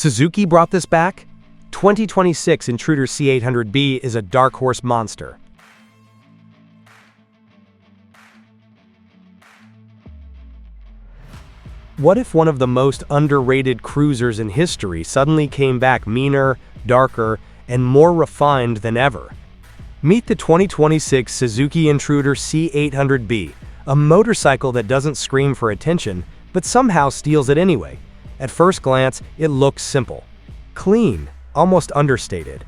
Suzuki brought this back? 2026 Intruder C800 B is a dark horse monster. What if one of the most underrated cruisers in history suddenly came back meaner, darker, and more refined than ever? Meet the 2026 Suzuki Intruder C800 B, a motorcycle that doesn't scream for attention, but somehow steals it anyway. At first glance, it looks simple. Clean, almost understated.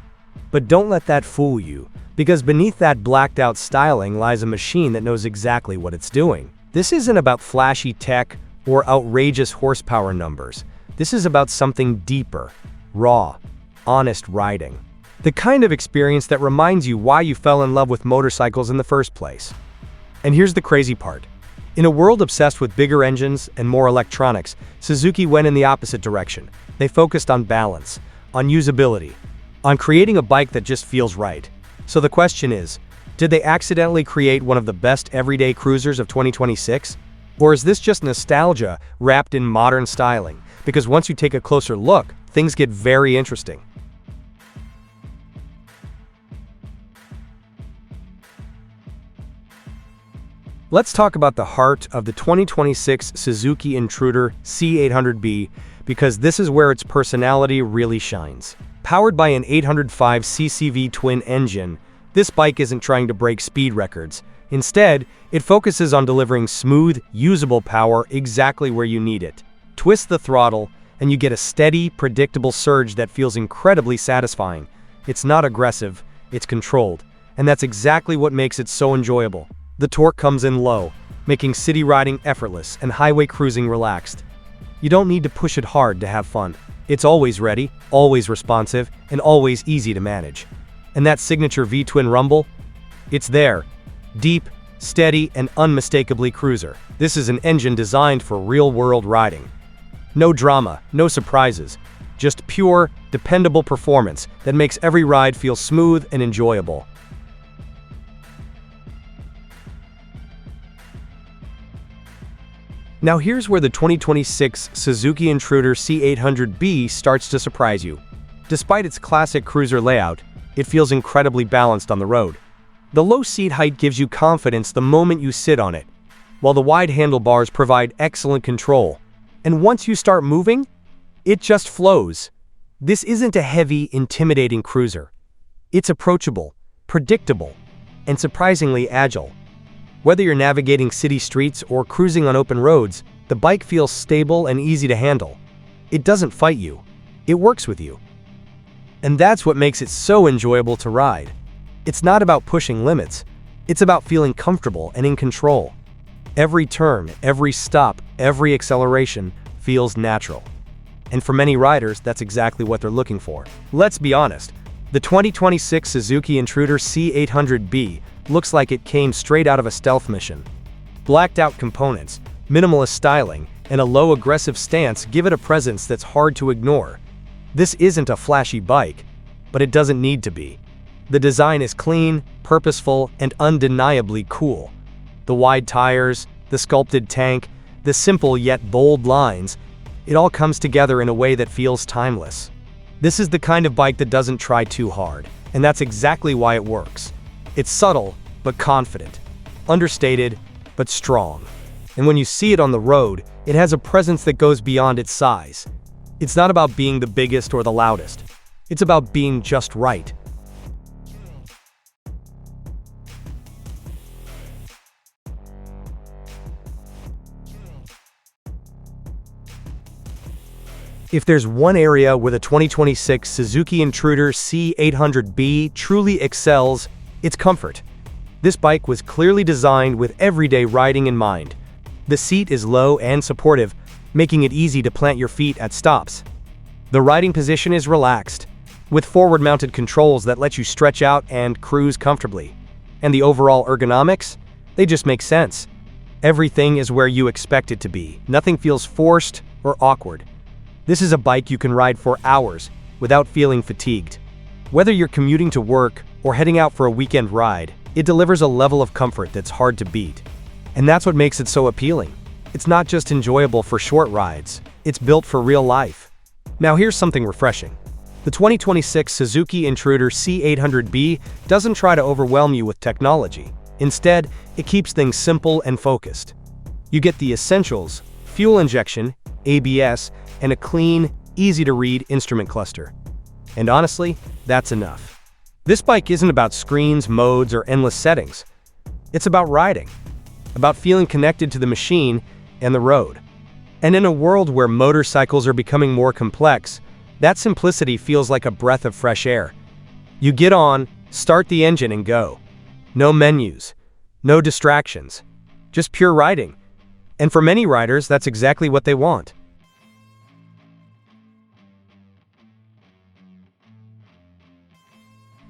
But don't let that fool you, because beneath that blacked-out styling lies a machine that knows exactly what it's doing. This isn't about flashy tech or outrageous horsepower numbers. This is about something deeper, raw, honest riding. The kind of experience that reminds you why you fell in love with motorcycles in the first place. And here's the crazy part. In a world obsessed with bigger engines and more electronics, Suzuki went in the opposite direction. They focused on balance, on usability, on creating a bike that just feels right. So the question is, did they accidentally create one of the best everyday cruisers of 2026? Or is this just nostalgia wrapped in modern styling? Because once you take a closer look, things get very interesting. Let's talk about the heart of the 2026 Suzuki Intruder C800 B, because this is where its personality really shines. Powered by an 805cc twin engine, this bike isn't trying to break speed records. Instead, it focuses on delivering smooth, usable power exactly where you need it. Twist the throttle, and you get a steady, predictable surge that feels incredibly satisfying. It's not aggressive, it's controlled, and that's exactly what makes it so enjoyable. The torque comes in low, making city riding effortless and highway cruising relaxed. You don't need to push it hard to have fun. It's always ready, always responsive, and always easy to manage. And that signature V-twin rumble? It's there. Deep, steady, and unmistakably cruiser. This is an engine designed for real-world riding. No drama, no surprises, just pure, dependable performance that makes every ride feel smooth and enjoyable. Now here's where the 2026 Suzuki Intruder C800 B starts to surprise you. Despite its classic cruiser layout, it feels incredibly balanced on the road. The low seat height gives you confidence the moment you sit on it, while the wide handlebars provide excellent control. And once you start moving, it just flows. This isn't a heavy, intimidating cruiser. It's approachable, predictable, and surprisingly agile. Whether you're navigating city streets or cruising on open roads, the bike feels stable and easy to handle. It doesn't fight you. It works with you. And that's what makes it so enjoyable to ride. It's not about pushing limits. It's about feeling comfortable and in control. Every turn, every stop, every acceleration feels natural. And for many riders, that's exactly what they're looking for. Let's be honest. The 2026 Suzuki Intruder C800 B looks like it came straight out of a stealth mission. Blacked-out components, minimalist styling, and a low aggressive stance give it a presence that's hard to ignore. This isn't a flashy bike, but it doesn't need to be. The design is clean, purposeful, and undeniably cool. The wide tires, the sculpted tank, the simple yet bold lines, it all comes together in a way that feels timeless. This is the kind of bike that doesn't try too hard, and that's exactly why it works. It's subtle, but confident. Understated, but strong. And when you see it on the road, it has a presence that goes beyond its size. It's not about being the biggest or the loudest. It's about being just right. If there's one area where the 2026 Suzuki Intruder C800 B truly excels, it's comfort. This bike was clearly designed with everyday riding in mind. The seat is low and supportive, making it easy to plant your feet at stops. The riding position is relaxed, with forward-mounted controls that let you stretch out and cruise comfortably. And the overall ergonomics? They just make sense. Everything is where you expect it to be. Nothing feels forced or awkward. This is a bike you can ride for hours without feeling fatigued. Whether you're commuting to work or heading out for a weekend ride, it delivers a level of comfort that's hard to beat. And that's what makes it so appealing. It's not just enjoyable for short rides, it's built for real life. Now here's something refreshing. The 2026 Suzuki Intruder C800 B doesn't try to overwhelm you with technology. Instead, it keeps things simple and focused. You get the essentials: fuel injection, ABS, and a clean, easy-to-read instrument cluster. And honestly, that's enough. This bike isn't about screens, modes, or endless settings. It's about riding, about feeling connected to the machine and the road. And in a world where motorcycles are becoming more complex, that simplicity feels like a breath of fresh air. You get on, start the engine, and go. No menus, no distractions, just pure riding. And for many riders, that's exactly what they want.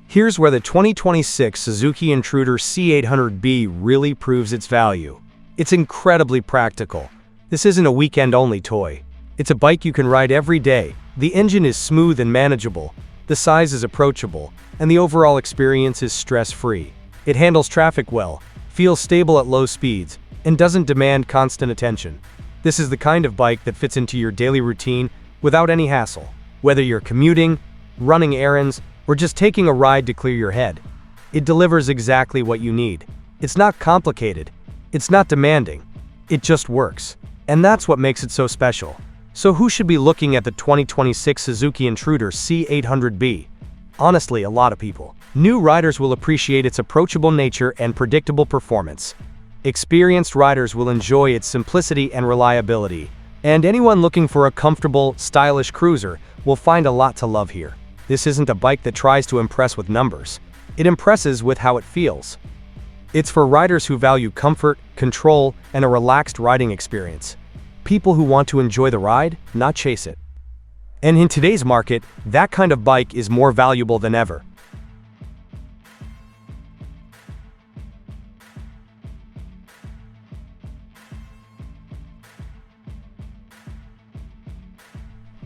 Here's where the 2026 Suzuki Intruder C800 B really proves its value. It's incredibly practical. This isn't a weekend-only toy. It's a bike you can ride every day. The engine is smooth and manageable, the size is approachable, and the overall experience is stress-free. It handles traffic well, feels stable at low speeds, and doesn't demand constant attention. This is the kind of bike that fits into your daily routine without any hassle. Whether you're commuting, running errands, or just taking a ride to clear your head, it delivers exactly what you need. It's not complicated. It's not demanding. It just works. And that's what makes it so special. So who should be looking at the 2026 Suzuki Intruder C800 B? Honestly, a lot of people. New riders will appreciate its approachable nature and predictable performance. Experienced riders will enjoy its simplicity and reliability. And anyone looking for a comfortable, stylish cruiser will find a lot to love here. This isn't a bike that tries to impress with numbers. It impresses with how it feels. It's for riders who value comfort, control, and a relaxed riding experience. People who want to enjoy the ride, not chase it. And in today's market, that kind of bike is more valuable than ever.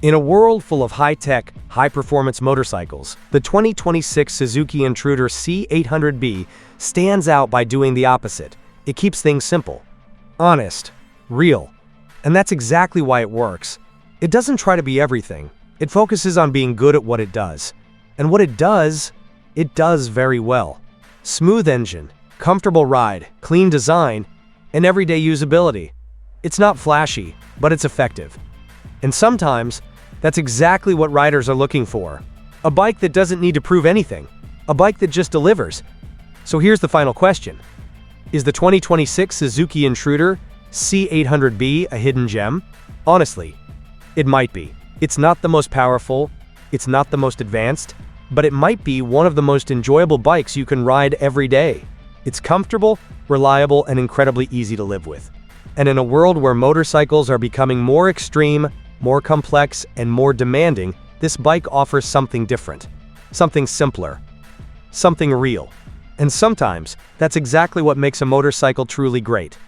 In a world full of high-tech, high-performance motorcycles, the 2026 Suzuki Intruder C800 B stands out by doing the opposite. It keeps things simple, honest, real. And that's exactly why it works. It doesn't try to be everything. It focuses on being good at what it does. And what it does very well. Smooth engine, comfortable ride, clean design, and everyday usability. It's not flashy, but it's effective. And sometimes, that's exactly what riders are looking for. A bike that doesn't need to prove anything. A bike that just delivers. So here's the final question. Is the 2026 Suzuki Intruder C800 B a hidden gem? Honestly, it might be. It's not the most powerful, it's not the most advanced, but it might be one of the most enjoyable bikes you can ride every day. It's comfortable, reliable, and incredibly easy to live with. And in a world where motorcycles are becoming more extreme, more complex, and more demanding, this bike offers something different, something simpler, something real. And sometimes, that's exactly what makes a motorcycle truly great.